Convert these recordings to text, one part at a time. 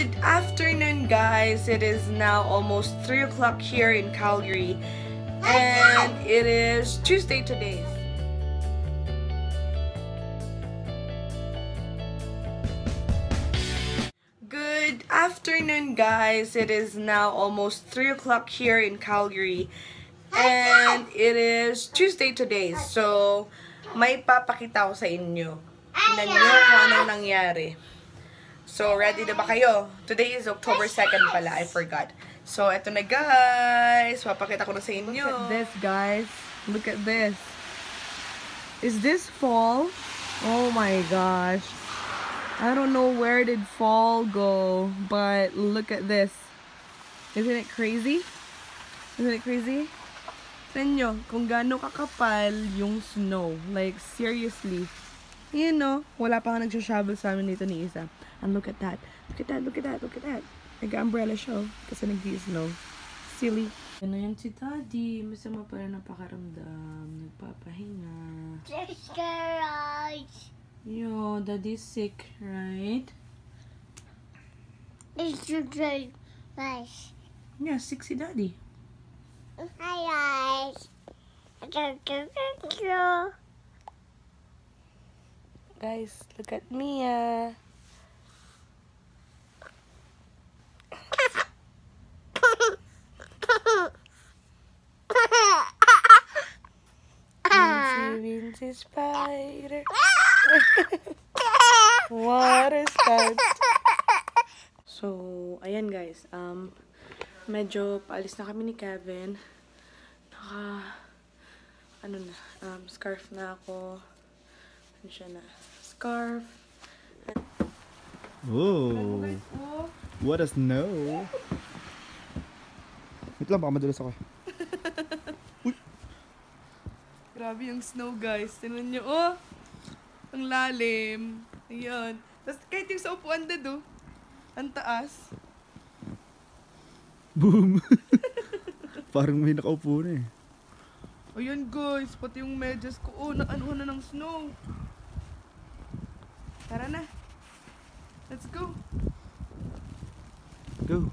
Good afternoon, guys. It is now almost 3 o'clock here in Calgary, and it is Tuesday today. Good afternoon, guys. It is now almost 3 o'clock here in Calgary, and it is Tuesday today. So, may papakita ko sa inyo. Tingnan nyo kung anong nangyari. So, ready na ba kayo? Today is October 2nd pala. I forgot. So, eto na, guys. Papakita ko na sa inyo. Look at this, guys. Look at this. Is this fall? Oh my gosh. I don't know where did fall go, but look at this. Isn't it crazy? Isn't it crazy? Tignan nyo kung gaano kakapal yung snow. Like, seriously. You know, wala pa nga nagsha-shovel sa amin dito ni Isa. And look at that. Look at that, look at that, look at that. Nag-umbrella siya kasi nag-snow. Silly. Ano yan si Daddy? Masama pa rin ang pakaramdam. Nagpapahinga. Just garage. Yo, Daddy's sick, right? It's your garage. Yeah, sick si Daddy. Hi guys. Thank you. Guys, look at Mia. Vinci spider. What is that? So, ayan guys. Medyo paalis na kami ni Kevin. Scarf na ako. Ano siya na? Scarf. Oh, what a snow. Wait lang, baka madulas ako. Grabe yung snow, guys. Tingnan nyo, oh! Ang lalim. Ayan. Tapos kahit yung sa upuan dado, ang taas. Boom! Parang may nakaupo na eh. Ayan, guys. Pati yung medyas ko. Oh, nakaano na ng snow. Tara na. Let's go. Go!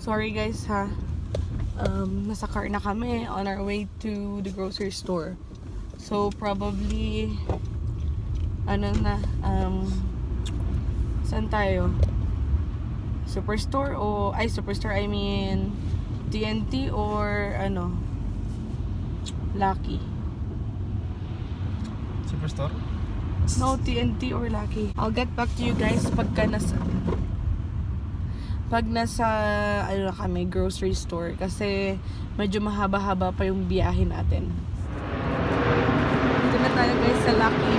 Sorry guys ha. Nasa car na kami on our way to the grocery store. So probably saan tayo? Superstore o Superstore, I mean TNT or Lucky. Superstore? No, TNT or Lucky. I'll get back to you guys pag nasa kami grocery store kasi medyo mahaba-haba pa yung biyahe natin. Dito na tayo guys sa Lucky.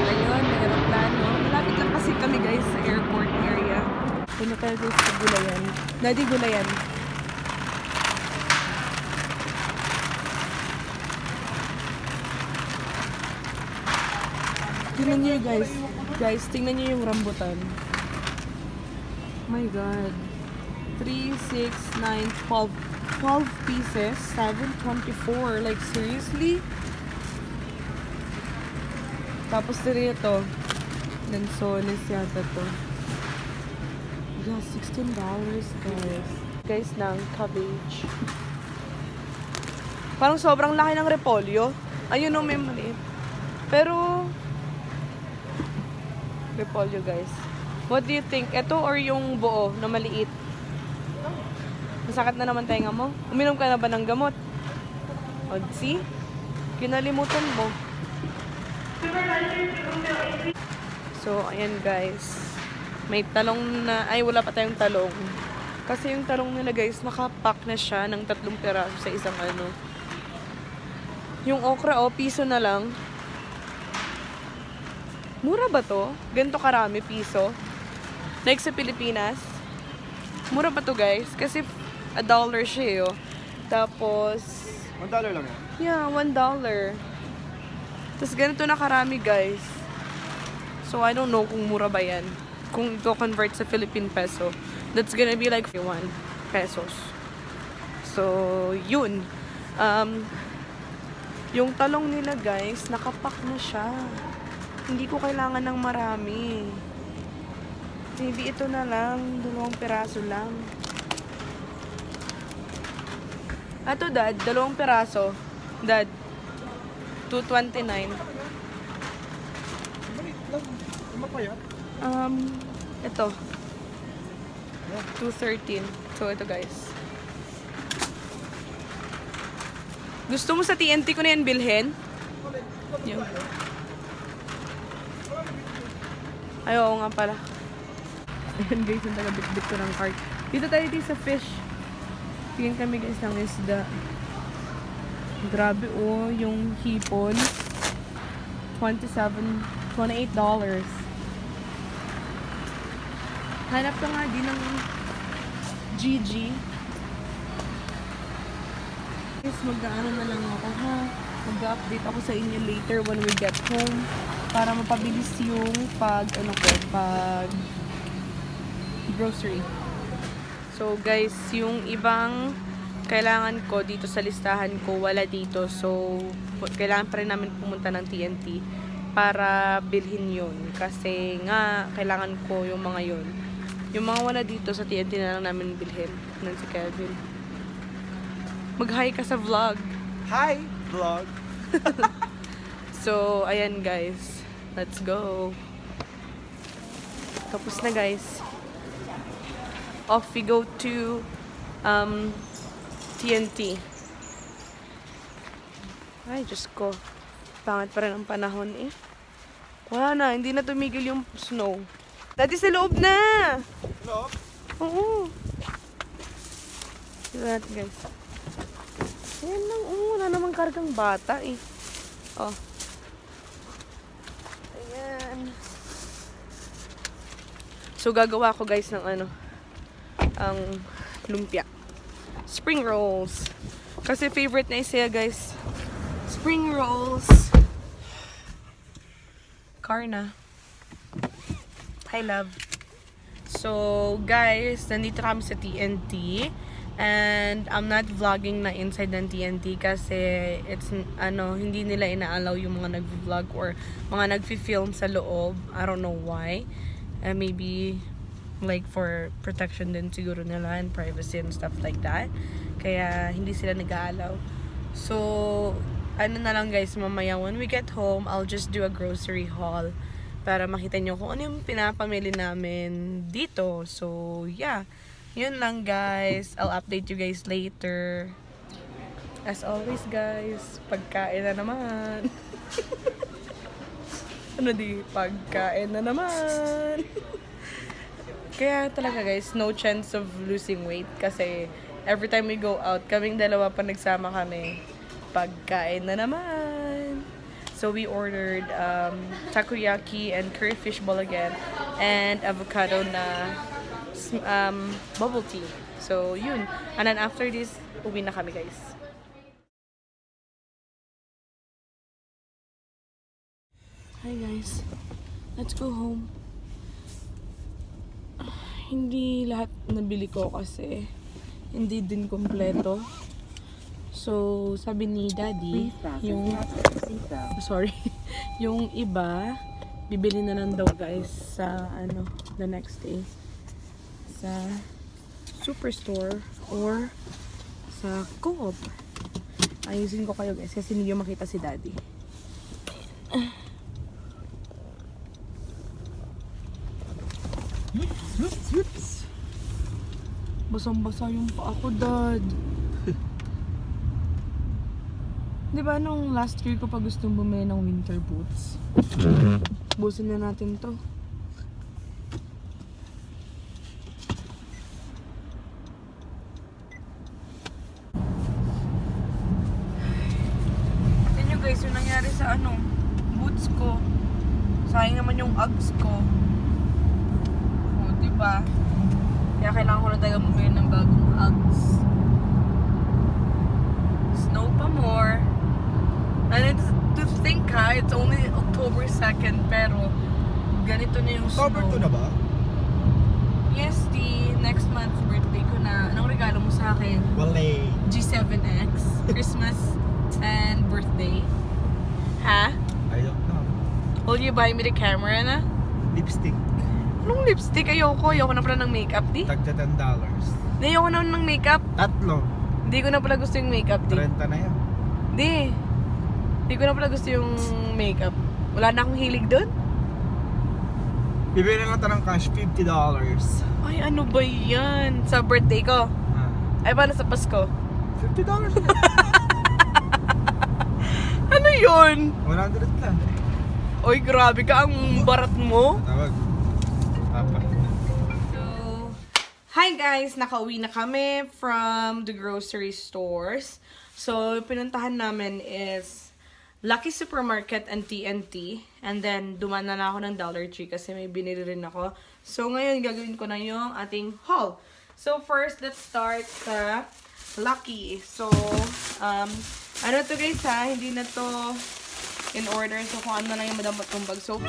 Ayun, may aeroplano. Malapit lang kasi kami guys sa airport area. Dito na tayo guys sa Gulayan. Daddy, Gulayan. Tingnan nyo guys. Guys, tingnan nyo yung rambutan. My God. 3, 6, 9, 12. 12 pieces. 7.24. Like, seriously? Tapos din ito. Lansones yata to. Yeah, $16 guys. Guys, ng cabbage. Parang sobrang laki ng repolyo. Ayun o, may maliit. Pero, repolyo guys. What do you think? Ito or yung buo na maliit? Masakit na naman tenga mo? Uminom ka na ba ng gamot? O, see? Kinalimutan mo. So, ayan guys. May talong na... Ay, wala pa tayong talong. Kasi yung talong nila guys, nakapack na siya ng 3 piraso sa isang Yung okra, piso na lang. Mura ba to? Ganito karami, piso. Like sa Pilipinas. Mura ba to guys? Kasi $1 siya Tapos... $1 lang yan? Yeah, $1. Tapos ganito na karami guys. So I don't know kung mura ba yan. Kung ito convert sa Philippine peso. That's gonna be like 1. pesos. So, yun. Yung talong nila guys, nakapak na siya. Hindi ko kailangan ng marami. Maybe ito na lang, 2 piraso lang. Ato dad, 2 piraso. Dad, $2.29. Ito. 2.13. So, ito guys. Gusto mo sa TNT ko na yan bilhin? Yun. Ay, oo nga pala. Ayan guys, yung taga-bit-bit ko ng cart. Dito tayo sa fish. Tingin kami guys ng isda. Grabe oh, yung hipon. $28. Hanap ka nga din ng GG. Guys, mag-ano na lang ako ha. Mag-update ako sa inyo later when we get home. Para mapabilis yung pag grocery. So guys, yung ibang kailangan ko dito sa listahan ko, wala dito. So, kailangan pa rin namin pumunta ng TNT para bilhin yun. Kasi nga, kailangan ko yung mga yun. Yung mga wala dito sa TNT na lang namin bilhin. Nan si Kevin. Mag-hi ka sa vlog. Hi, vlog. So, ayan guys. Let's go. Tapos na guys. Off we go to TNT. Ay, Diyos ko. Pangit pa rin ang panahon eh. Wala na, hindi na tumigil yung snow. Dati sa loob na! Loob? Oo. Tignan natin guys. Ayan lang, wala namang kargang bata eh. Oh. Ayan. So, gagawa ko guys ng ang lumpia. Spring rolls. Kasi favorite na isa guys. Spring rolls. Karna. Hi love. So guys, nandito kami sa TNT. And I'm not vlogging na inside ng TNT kasi it's hindi nila inaalaw yung mga nag-vlog or mga nag-film sa loob. I don't know why. Maybe like for protection din siguro nila and privacy and stuff like that. Kaya hindi sila nag-aalaw. So, na lang guys, mamaya when we get home, I'll just do a grocery haul para makita nyo kung ano yung pinapamili namin dito. So, yeah. Yun lang guys. I'll update you guys later. As always guys, pagkain na naman. Pagkain na naman. Kaya talaga guys, no chance of losing weight kasi every time we go out, kaming dalawa pa nagsama kami, pagkain na naman. So we ordered takoyaki and curry fish ball again and avocado na bubble tea. So yun. And then after this, uwi na kami guys. Hi guys. Let's go home. Hindi lahat nabili ko kasi hindi din kompleto. So, sabi ni Daddy, yung iba, bibili na lang daw guys sa the next day. Sa Superstore or sa Co-op. Ayusin ko kayo guys kasi hindi nyo makita si Daddy. Basang-basa yung paa ko, Dad. Diba nung last year ko pa gustong bumili ng winter boots? Busin na natin to. Tignan nyo guys, yung nangyari sa boots ko. Sayang naman yung Uggs ko. O, diba? Kaya kailangan ko na talaga bumili ng bagong Uggs. Snow pa more. And it's, to think it's only October 2nd, pero ganito na yung snow. October 2 na ba? Yes, the next month birthday ko na. Anong regalo sa akin. Wale. G7X. Christmas and birthday. Ha? I don't know. Will you buy me the camera na? Lipstick. Anong lipstick? Ayoko. Ayoko na pala ng makeup, di? Tagda $10. Ayoko na ng makeup. Tatlo. Hindi ko na pala gusto yung makeup, di? 30 na yan. Di. Hindi ko na pala gusto yung makeup. Wala na akong hilig doon. Bibili lang ito ng cash, $50. Ay, ano ba yan? Sa birthday ko? Ay, paano sa Pasko? $50 na. Ano yun? 100 lang. Oy, grabe ka. Ang barat mo. Tawag. Papa. So, hi guys! Nakauwi na kami from the grocery stores. So, pinuntahan namin is Lucky Supermarket and TNT. And then, duman na ako ng Dollar Tree kasi may binili rin ako. So, ngayon, gagawin ko na yung ating haul. So, first, let's start sa Lucky. So, ano to guys ha? Hindi na to in order. So, kung ano na lang yung madamot kong bag. So,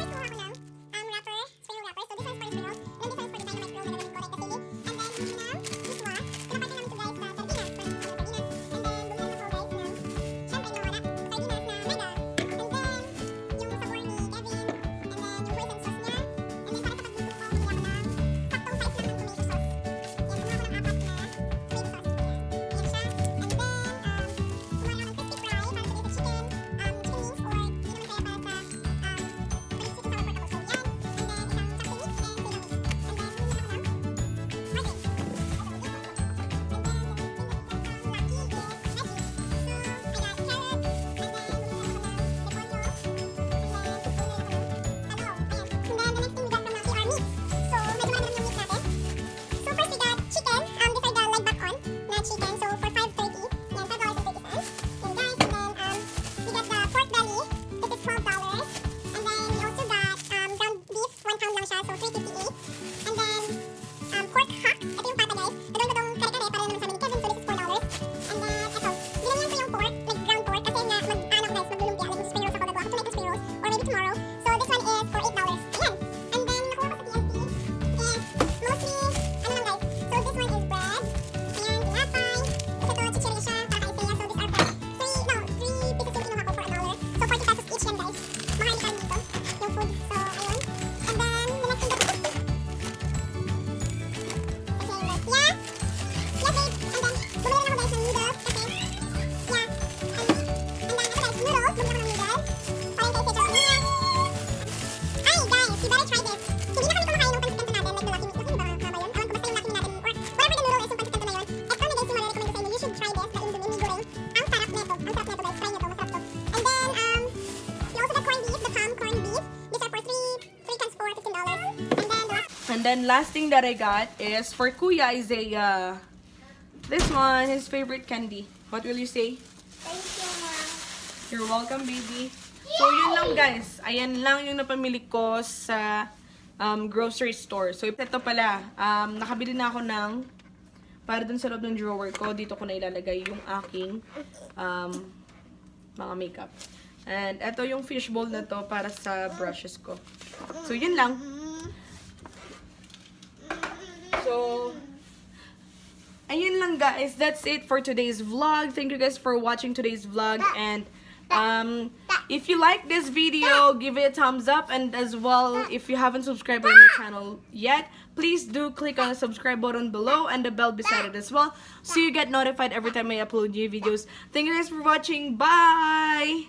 and then last thing that I got is for Kuya is a this one, his favorite candy. What will you say? Thank you, Mom. You're welcome, baby. So yun lang guys. Ayan lang yung napamili ko sa grocery store. So ito pala, nakabili na ako ng para dun sa loob ng drawer ko. Dito ko na ilalagay yung aking mga makeup. And ito yung fishbowl na to para sa brushes ko. So yun lang. So, ayun lang guys. That's it for today's vlog. Thank you guys for watching today's vlog. And if you like this video, give it a thumbs up. And as well, if you haven't subscribed on the channel yet, please do click on the subscribe button below and the bell beside it as well, so you get notified every time I upload new videos. Thank you guys for watching. Bye!